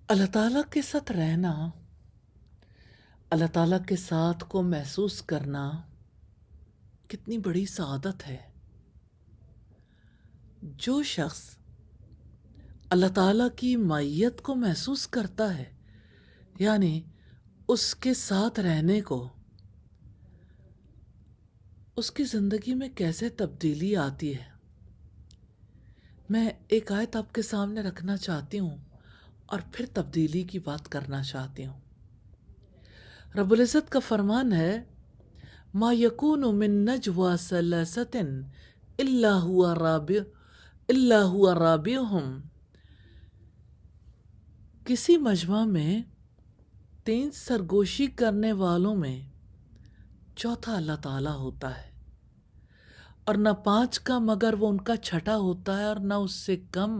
اللہ تعالیٰ کے ساتھ رہنا، اللہ تعالیٰ کے ساتھ کو محسوس کرنا کتنی بڑی سعادت ہے۔ جو شخص اللہ تعالیٰ کی معیت کو محسوس کرتا ہے، یعنی اس کے ساتھ رہنے کو، اس کی زندگی میں کیسے تبدیلی آتی ہے۔ میں ایک آیت آپ کے سامنے رکھنا چاہتی ہوں اور پھر تبدیلی کی بات کرنا چاہتی ہوں۔ رب العزت کا فرمان ہے، ما یکون من نجوا ثلاثۃ الا هو رابعهم۔ کسی مجمع میں 3 سرگوشی کرنے والوں میں چوتھا اللہ تعالیٰ ہوتا ہے، اور نہ 5 کا مگر وہ ان کا چھٹا ہوتا ہے، اور نہ اس سے کم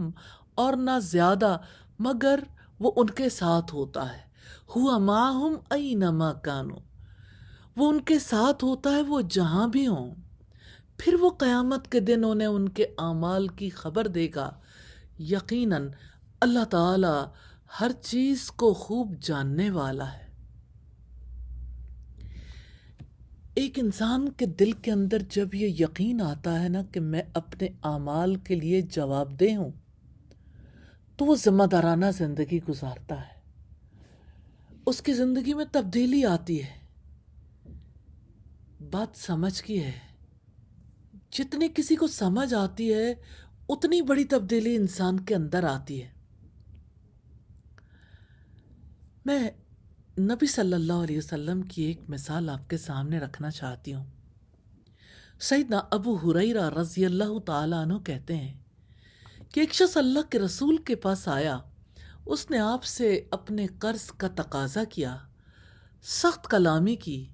اور نہ زیادہ مگر وہ ان کے ساتھ ہوتا ہے۔ ہوا معہم اینما کانوا، وہ ان کے ساتھ ہوتا ہے وہ جہاں بھی ہوں۔ پھر وہ قیامت کے دن انہیں ان کے اعمال کی خبر دے گا۔ یقیناً اللہ تعالی ہر چیز کو خوب جاننے والا ہے۔ ایک انسان کے دل کے اندر جب یہ یقین آتا ہے نا کہ میں اپنے اعمال کے لیے جواب دہ ہوں، تو وہ ذمہ دارانہ زندگی گزارتا ہے، اس کی زندگی میں تبدیلی آتی ہے۔ بات سمجھ کی ہے، جتنی کسی کو سمجھ آتی ہے اتنی بڑی تبدیلی انسان کے اندر آتی ہے۔ میں نبی صلی اللہ علیہ وسلم کی ایک مثال آپ کے سامنے رکھنا چاہتی ہوں۔ سیدنا ابو ہریرہ رضی اللہ تعالیٰ عنہ کہتے ہیں کہ ایک شخص اللہ کے رسول کے پاس آیا، اس نے آپ سے اپنے قرض کا تقاضا کیا، سخت کلامی کی۔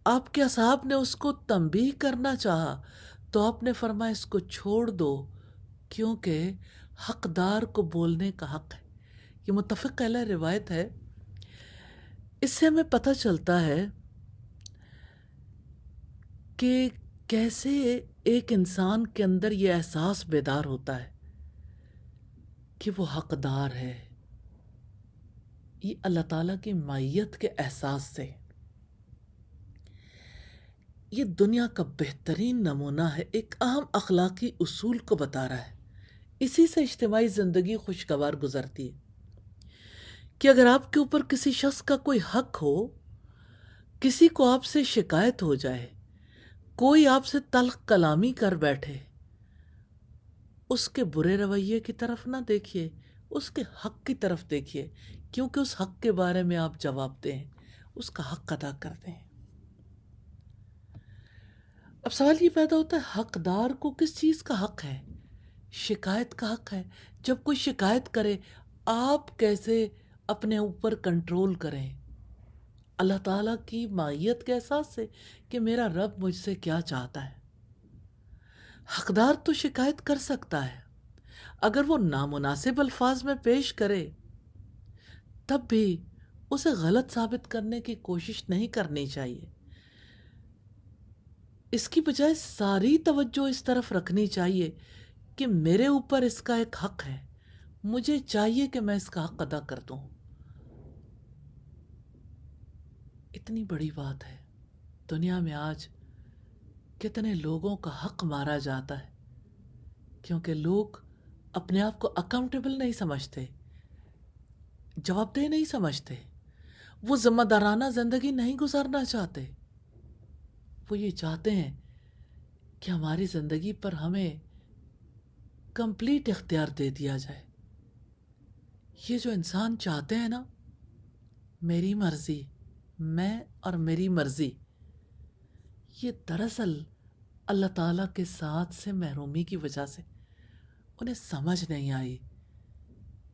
آپ کے اصحاب نے اس کو تنبیہ کرنا چاہا تو آپ نے فرمایا اس کو چھوڑ دو، کیونکہ حقدار کو بولنے کا حق ہے۔ یہ متفق علیہ روایت ہے۔ اس سے ہمیں پتہ چلتا ہے کہ کیسے ایک انسان کے اندر یہ احساس بیدار ہوتا ہے کہ وہ حقدار ہے، یہ اللہ تعالیٰ کی معیت کے احساس سے۔ یہ دنیا کا بہترین نمونہ ہے، ایک اہم اخلاقی اصول کو بتا رہا ہے۔ اسی سے اجتماعی زندگی خوشگوار گزرتی ہے کہ اگر آپ کے اوپر کسی شخص کا کوئی حق ہو، کسی کو آپ سے شکایت ہو جائے، کوئی آپ سے تلخ کلامی کر بیٹھے، اس کے برے رویے کی طرف نہ دیکھیے، اس کے حق کی طرف دیکھیے، کیونکہ اس حق کے بارے میں آپ جواب دیں، اس کا حق ادا کر دیں۔ اب سوال یہ پیدا ہوتا ہے، حقدار کو کس چیز کا حق ہے؟ شکایت کا حق ہے۔ جب کوئی شکایت کرے، آپ کیسے اپنے اوپر کنٹرول کریں؟ اللہ تعالیٰ کی معیت کے احساس سے کہ میرا رب مجھ سے کیا چاہتا ہے۔ حقدار تو شکایت کر سکتا ہے، اگر وہ نامناسب الفاظ میں پیش کرے تب بھی اسے غلط ثابت کرنے کی کوشش نہیں کرنی چاہیے۔ اس کی بجائے ساری توجہ اس طرف رکھنی چاہیے کہ میرے اوپر اس کا ایک حق ہے، مجھے چاہیے کہ میں اس کا حق ادا کر دوں۔ اتنی بڑی بات ہے، دنیا میں آج کتنے لوگوں کا حق مارا جاتا ہے کیونکہ لوگ اپنے آپ کو اکاؤنٹیبل نہیں سمجھتے، جواب دہ نہیں سمجھتے، وہ ذمہ دارانہ زندگی نہیں گزارنا چاہتے۔ وہ یہ چاہتے ہیں کہ ہماری زندگی پر ہمیں کمپلیٹ اختیار دے دیا جائے۔ یہ جو انسان چاہتے ہیں نا، میری مرضی، میں اور میری مرضی، یہ دراصل اللہ تعالیٰ کے ساتھ سے محرومی کی وجہ سے انہیں سمجھ نہیں آئی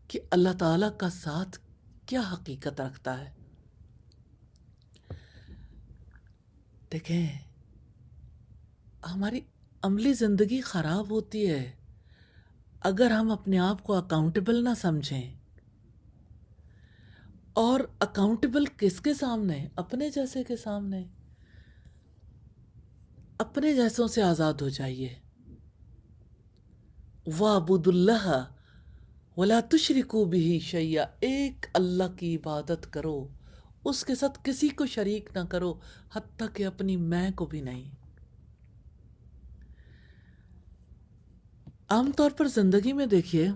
کہ اللہ تعالیٰ کا ساتھ کیا حقیقت رکھتا ہے۔ دیکھیں، ہماری عملی زندگی خراب ہوتی ہے اگر ہم اپنے آپ کو اکاؤنٹیبل نہ سمجھیں۔ اور اکاؤنٹیبل کس کے سامنے؟ اپنے جیسے کے سامنے۔ اپنے جیسوں سے آزاد ہو جائیے۔ وَاعْبُدُوا اللَّهَ وَلَا تُشْرِكُوا بِهِ شَيْئًا، ایک اللہ کی عبادت کرو، اس کے ساتھ کسی کو شریک نہ کرو، حتیٰ کہ اپنی میں کو بھی نہیں۔ عام طور پر زندگی میں دیکھیے،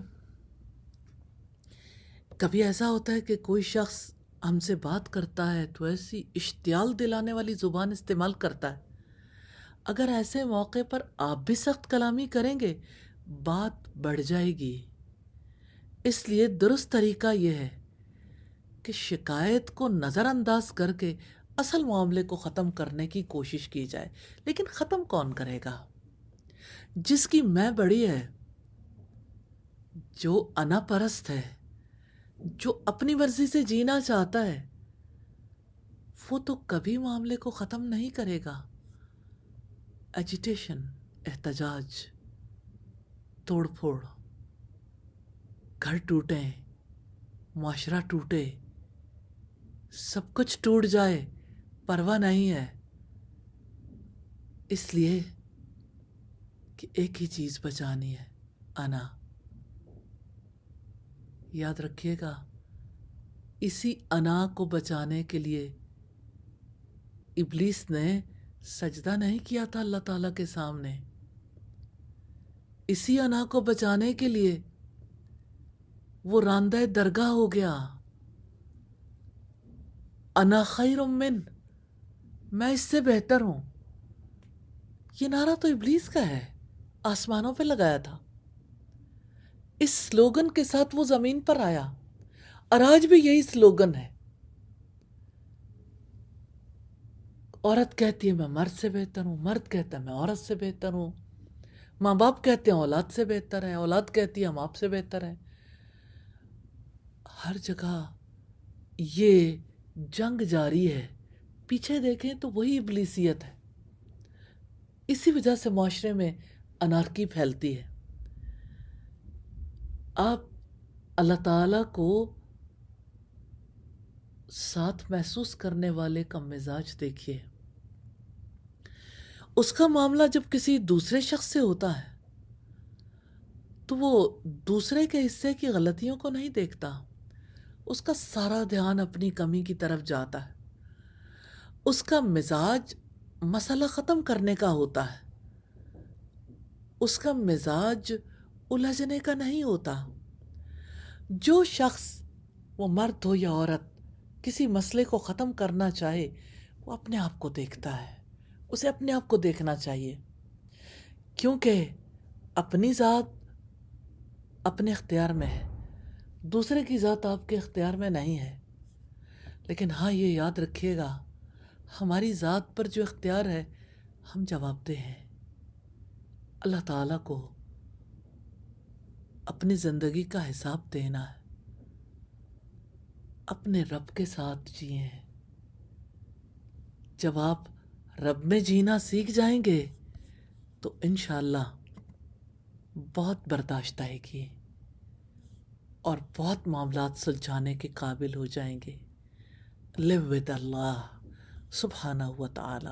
کبھی ایسا ہوتا ہے کہ کوئی شخص ہم سے بات کرتا ہے تو ایسی اشتعال دلانے والی زبان استعمال کرتا ہے، اگر ایسے موقع پر آپ بھی سخت کلامی کریں گے بات بڑھ جائے گی۔ اس لیے درست طریقہ یہ ہے کہ شکایت کو نظر انداز کر کے اصل معاملے کو ختم کرنے کی کوشش کی جائے۔ لیکن ختم کون کرے گا؟ جس کی میں بڑی ہے، جو انا پرست ہے، جو اپنی مرضی سے جینا چاہتا ہے، وہ تو کبھی معاملے کو ختم نہیں کرے گا۔ ایجیٹیشن، احتجاج، توڑ پھوڑ، گھر ٹوٹے، معاشرہ ٹوٹے، سب کچھ ٹوٹ جائے، پرواہ نہیں ہے، اس لیے کہ ایک ہی چیز بچانی ہے، انا۔ یاد رکھیے گا، اسی انا کو بچانے کے لیے ابلیس نے سجدہ نہیں کیا تھا اللہ تعالیٰ کے سامنے، اسی انا کو بچانے کے لیے وہ راندہ درگاہ ہو گیا، انا خیر من، میں اس سے بہتر ہوں۔ یہ نعرہ تو ابلیس کا ہے، آسمانوں پہ لگایا تھا، اس سلوگن کے ساتھ وہ زمین پر آیا، اور آج بھی یہی سلوگن ہے۔ عورت کہتی ہے میں مرد سے بہتر ہوں، مرد کہتا ہے میں عورت سے بہتر ہوں، ماں باپ کہتے ہیں اولاد سے بہتر ہے، اولاد کہتی ہے ہم آپ سے بہتر ہیں۔ ہر جگہ یہ جنگ جاری ہے، پیچھے دیکھیں تو وہی ابلیسیت ہے، اسی وجہ سے معاشرے میں انارکی پھیلتی ہے۔ آپ اللہ تعالیٰ کو ساتھ محسوس کرنے والے کا مزاج دیکھیے، اس کا معاملہ جب کسی دوسرے شخص سے ہوتا ہے تو وہ دوسرے کے حصے کی غلطیوں کو نہیں دیکھتا، اس کا سارا دھیان اپنی کمی کی طرف جاتا ہے، اس کا مزاج مسئلہ ختم کرنے کا ہوتا ہے، اس کا مزاج الجھنے کا نہیں ہوتا۔ جو شخص، وہ مرد ہو یا عورت، کسی مسئلے کو ختم کرنا چاہے وہ اپنے آپ کو دیکھتا ہے، اسے اپنے آپ کو دیکھنا چاہیے، کیونکہ اپنی ذات اپنے اختیار میں ہے، دوسرے کی ذات آپ کے اختیار میں نہیں ہے۔ لیکن ہاں یہ یاد رکھیے گا، ہماری ذات پر جو اختیار ہے ہم جواب دہ ہیں، اللہ تعالیٰ کو اپنی زندگی کا حساب دینا ہے، اپنے رب کے ساتھ جئیں۔ جب آپ رب میں جینا سیکھ جائیں گے تو انشاءاللہ بہت برداشت آئے گی اور بہت معاملات سلجھانے کے قابل ہو جائیں گے۔ live with اللہ سبحانہ و تعالی۔